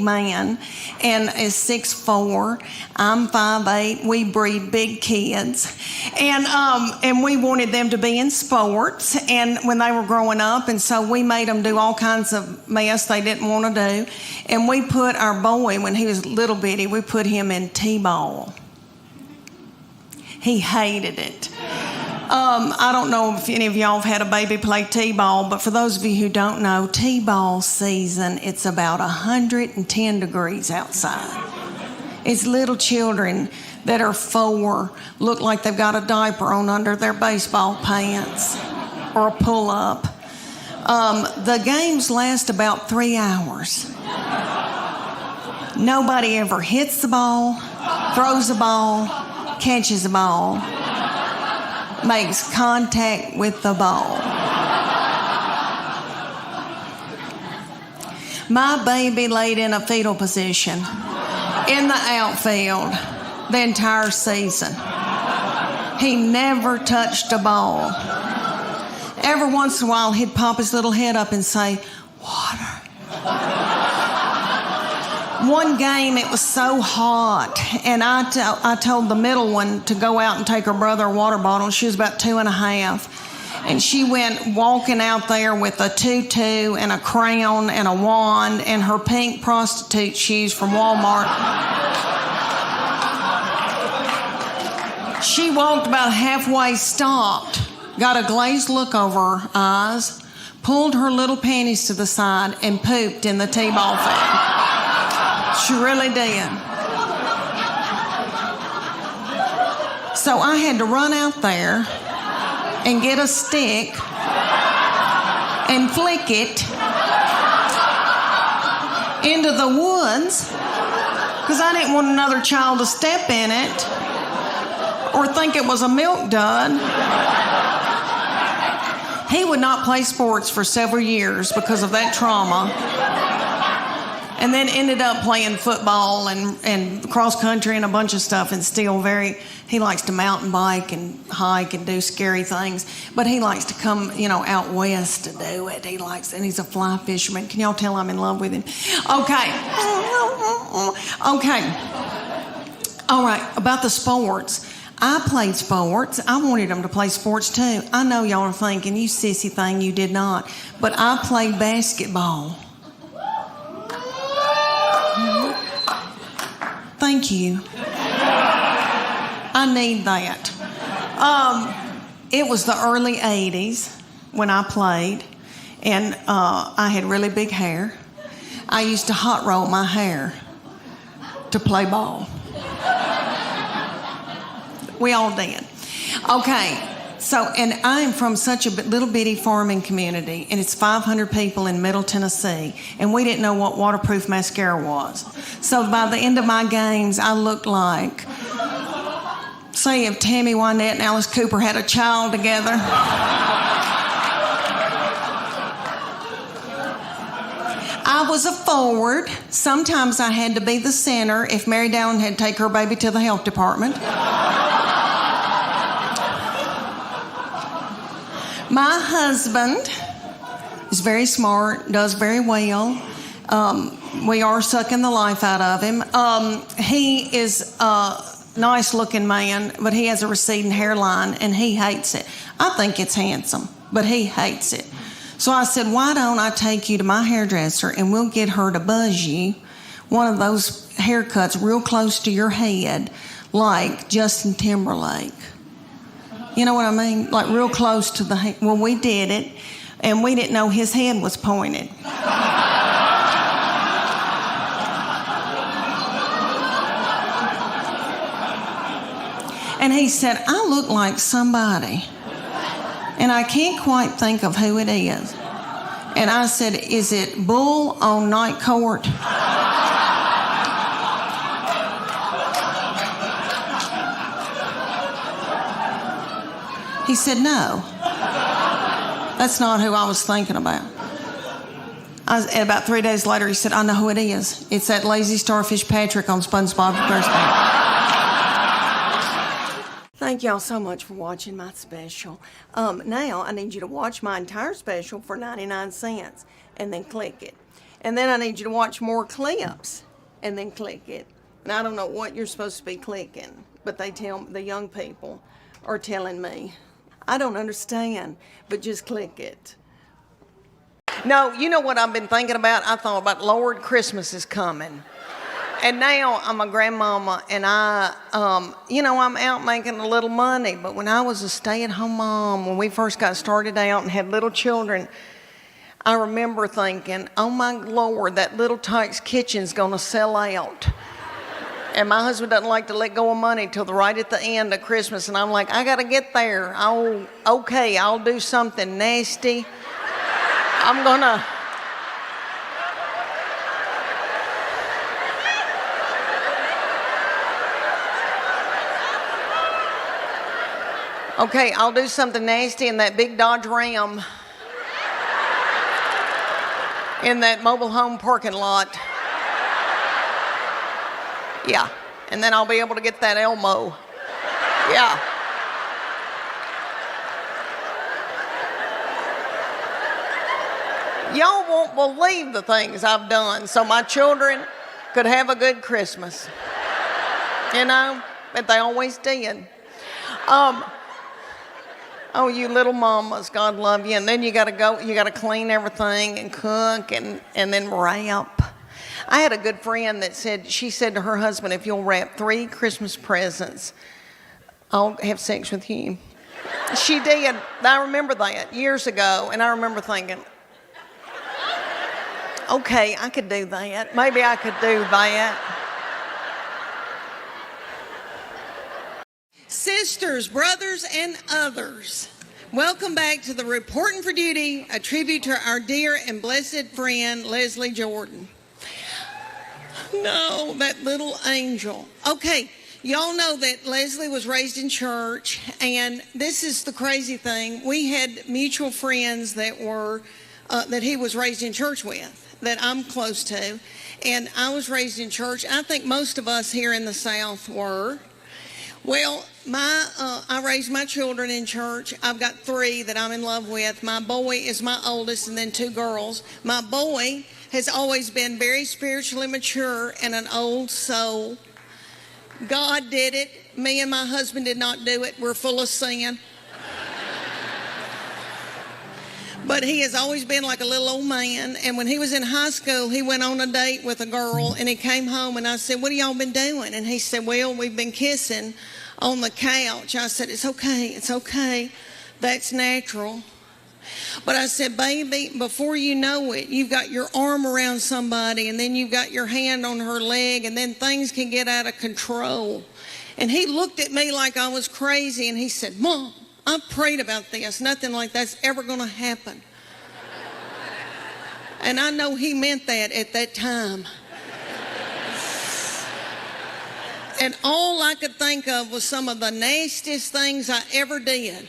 man and is 6'4". I'm 5'8". We breed big kids. And we wanted them to be in sports and when they were growing up, and so we made them do all kinds of mess they didn't want to do. And we put our boy, when he was little bitty, we put him in T-ball. He hated it. I don't know if any of y'all have had a baby play T-ball, but for those of you who don't know, T-ball season, it's about 110 degrees outside. It's little children that are 4 look like they've got a diaper on under their baseball pants or a pull-up. The games last about 3 hours. Nobody ever hits the ball, throws the ball, catches the ball, makes contact with the ball. My baby laid in a fetal position in the outfield the entire season. He never touched a ball. Every once in a while, he'd pop his little head up and say, "Water." One game, it was so hot, and I told the middle one to go out and take her brother a water bottle. She was about 2.5, and she went walking out there with a tutu and a crown and a wand and her pink prostitute shoes from Walmart. She walked about halfway, stopped, got a glazed look over her eyes, pulled her little panties to the side, and pooped in the T-ball field. She really did. So I had to run out there and get a stick and flick it into the woods because I didn't want another child to step in it or think it was a milk dud. He would not play sports for several years because of that trauma. And then ended up playing football and cross country and a bunch of stuff, and still he likes to mountain bike and hike and do scary things, but he likes to come, out west to do it. And he's a fly fisherman. Can y'all tell I'm in love with him? Okay. All right, about the sports. I played sports. I wanted them to play sports too. I know y'all are thinking, you sissy thing, you did not. But I played basketball. Thank you. I need that. It was the early 80s when I played, and I had really big hair. I used to hot roll my hair to play ball. We all did. Okay. So, and I am from such a little bitty farming community, and it's 500 people in Middle Tennessee, and we didn't know what waterproof mascara was. So by the end of my games, I looked like, say if Tammy Wynette and Alice Cooper had a child together. I was a forward. Sometimes I had to be the center if Mary Dowling had to take her baby to the health department. My husband is very smart, does very well. We are sucking the life out of him. He is a nice-looking man, but he has a receding hairline, and he hates it. I think it's handsome, but he hates it. So I said, why don't I take you to my hairdresser, and we'll get her to buzz you one of those haircuts real close to your head, like Justin Timberlake. You know what I mean? Like real close to the head. Well, we did it, and we didn't know his head was pointed. And he said, I look like somebody, and I can't quite think of who it is. And I said, is it Bull on Night Court? He said, no, that's not who I was thinking about. About 3 days later, he said, I know who it is. It's that lazy starfish Patrick on SpongeBob SquarePants. Thank y'all so much for watching my special. Now I need you to watch my entire special for 99 cents and then click it. And then I need you to watch more clips and then click it. And I don't know what you're supposed to be clicking, but the young people are telling me. I don't understand, but just click it. No, you know what I've been thinking about? I thought about, Lord, Christmas is coming. And now I'm a grandmama, and I'm out making a little money. But when I was a stay-at-home mom, when we first got started out and had little children, I remember thinking, oh my Lord, that Little Tykes kitchen's gonna sell out. And my husband doesn't like to let go of money till right at the end of Christmas. And I'm like, I gotta get there. Oh, okay, I'll do something nasty. I'm gonna... Okay, I'll do something nasty in that big Dodge Ram in that mobile home parking lot. Yeah, and then I'll be able to get that Elmo. Yeah. Y'all won't believe the things I've done so my children could have a good Christmas. You know, but they always did. Oh, you little mamas, God love you. And then you gotta clean everything and cook and then wrap. I had a good friend that she said to her husband, if you'll wrap 3 Christmas presents, I'll have sex with you. She did. I remember that years ago, and I remember thinking, okay, I could do that. Maybe I could do that. Sisters, brothers, and others, welcome back to the Reporting for Duty, a tribute to our dear and blessed friend, Leslie Jordan. No, that little angel. Okay, y'all know that Leslie was raised in church, and this is the crazy thing. We had mutual friends that he was raised in church with, that I'm close to, and I was raised in church. I think most of us here in the South were. Well, I raised my children in church. I've got 3 that I'm in love with. My boy is my oldest, and then 2 girls. My boy has always been very spiritually mature and an old soul. God did it. Me and my husband did not do it. We're full of sin. But he has always been like a little old man. And when he was in high school, he went on a date with a girl, and he came home, and I said, what have y'all been doing? And he said, well, we've been kissing on the couch. I said, it's okay. That's natural. But I said, baby, before you know it, you've got your arm around somebody, and then you've got your hand on her leg, and then things can get out of control. And he looked at me like I was crazy, and he said, Mom, I've prayed about this. Nothing like that's ever going to happen. And I know he meant that at that time. And all I could think of was some of the nastiest things I ever did.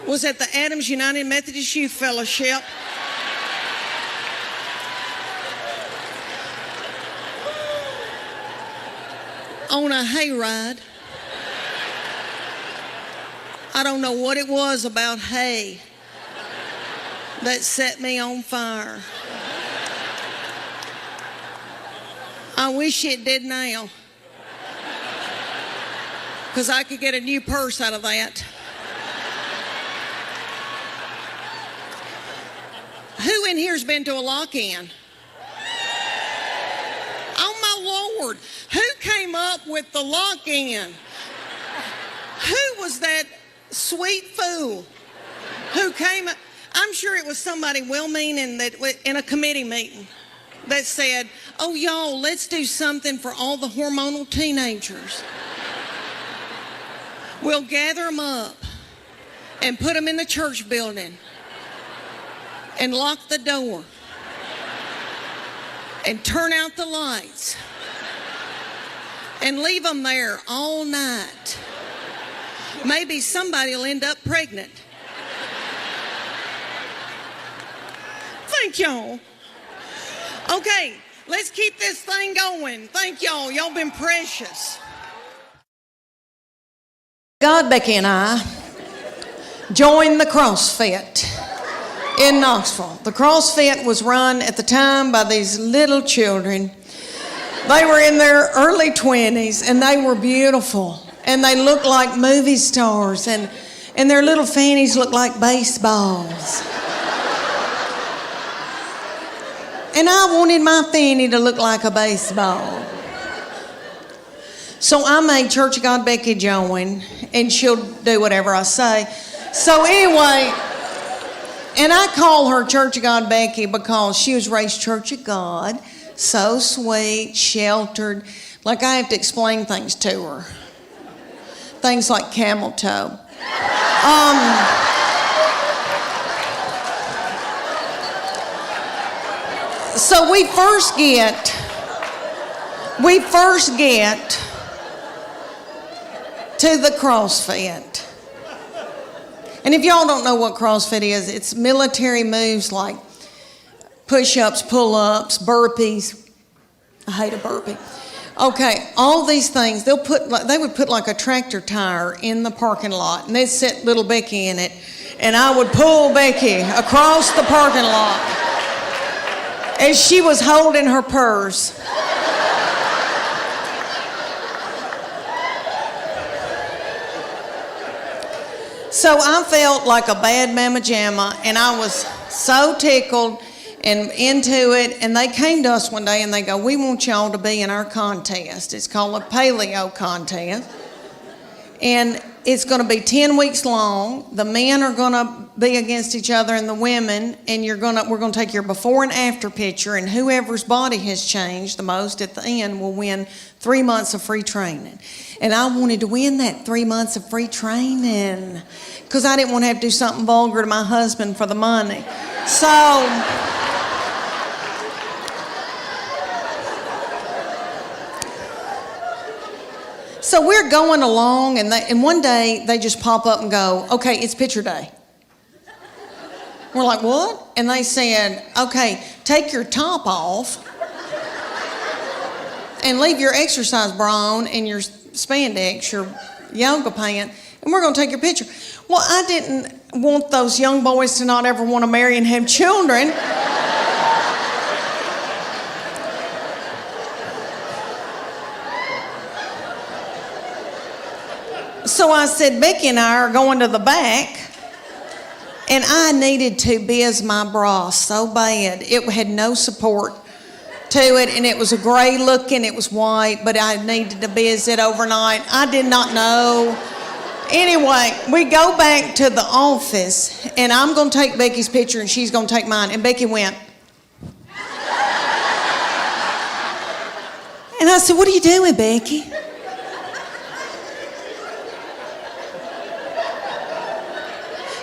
Was at the Adams United Methodist Youth Fellowship. On a hayride. I don't know what it was about hay that set me on fire. I wish it did now, because I could get a new purse out of that. Who in here's been to a lock-in? Oh my Lord, who came up with the lock-in? Who was that sweet fool who came up? I'm sure it was somebody well-meaning that in a committee meeting that said, oh y'all, let's do something for all the hormonal teenagers. We'll gather them up and put them in the church building and lock the door and turn out the lights and leave them there all night. Maybe somebody will end up pregnant. Thank y'all. Okay, let's keep this thing going. Thank y'all. Y'all been precious. God, Becky and I joined the CrossFit in Knoxville. The CrossFit was run at the time by these little children. They were in their early 20s, and they were beautiful, and they looked like movie stars, and their little fannies looked like baseballs. And I wanted my fanny to look like a baseball. So I made Church of God Becky join, and she'll do whatever I say. So anyway, and I call her Church of God Becky because she was raised Church of God, so sweet, sheltered. Like I have to explain things to her. Things like camel toe. So we first get to the CrossFit. And if y'all don't know what CrossFit is, it's military moves like push-ups, pull-ups, burpees. I hate a burpee. Okay, all these things, they would put like a tractor tire in the parking lot, and they'd set little Becky in it, and I would pull Becky across the parking lot as she was holding her purse. So I felt like a bad mama jamma, and I was so tickled and into it. And they came to us one day and they go, "We want y'all to be in our contest. It's called a paleo contest. And it's going to be 10 weeks long. The men are going to be against each other and the women, and we're going to take your before and after picture, and whoever's body has changed the most at the end will win 3 months of free training." And I wanted to win that 3 months of free training because I didn't want to have to do something vulgar to my husband for the money. So we're going along, and one day they just pop up and go, "Okay, it's picture day." We're like, "What?" And they said, "Okay, take your top off and leave your exercise bra on and your spandex, your yoga pant, and we're going to take your picture." Well, I didn't want those young boys to not ever want to marry and have children. So I said, "Becky and I are going to the back," and I needed to biz my bra so bad. It had no support to it, and it was a gray looking, it was white, but I needed to biz it overnight. I did not know. Anyway, we go back to the office, and I'm going to take Becky's picture, and she's going to take mine. And Becky went. And I said, "What are you doing, Becky?"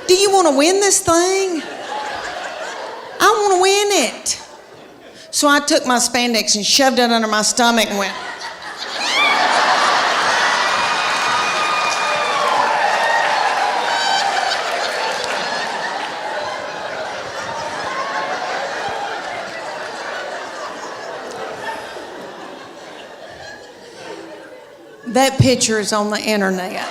"Do you want to win this thing?" "I want to win it." So I took my spandex and shoved it under my stomach and went. That picture is on the internet.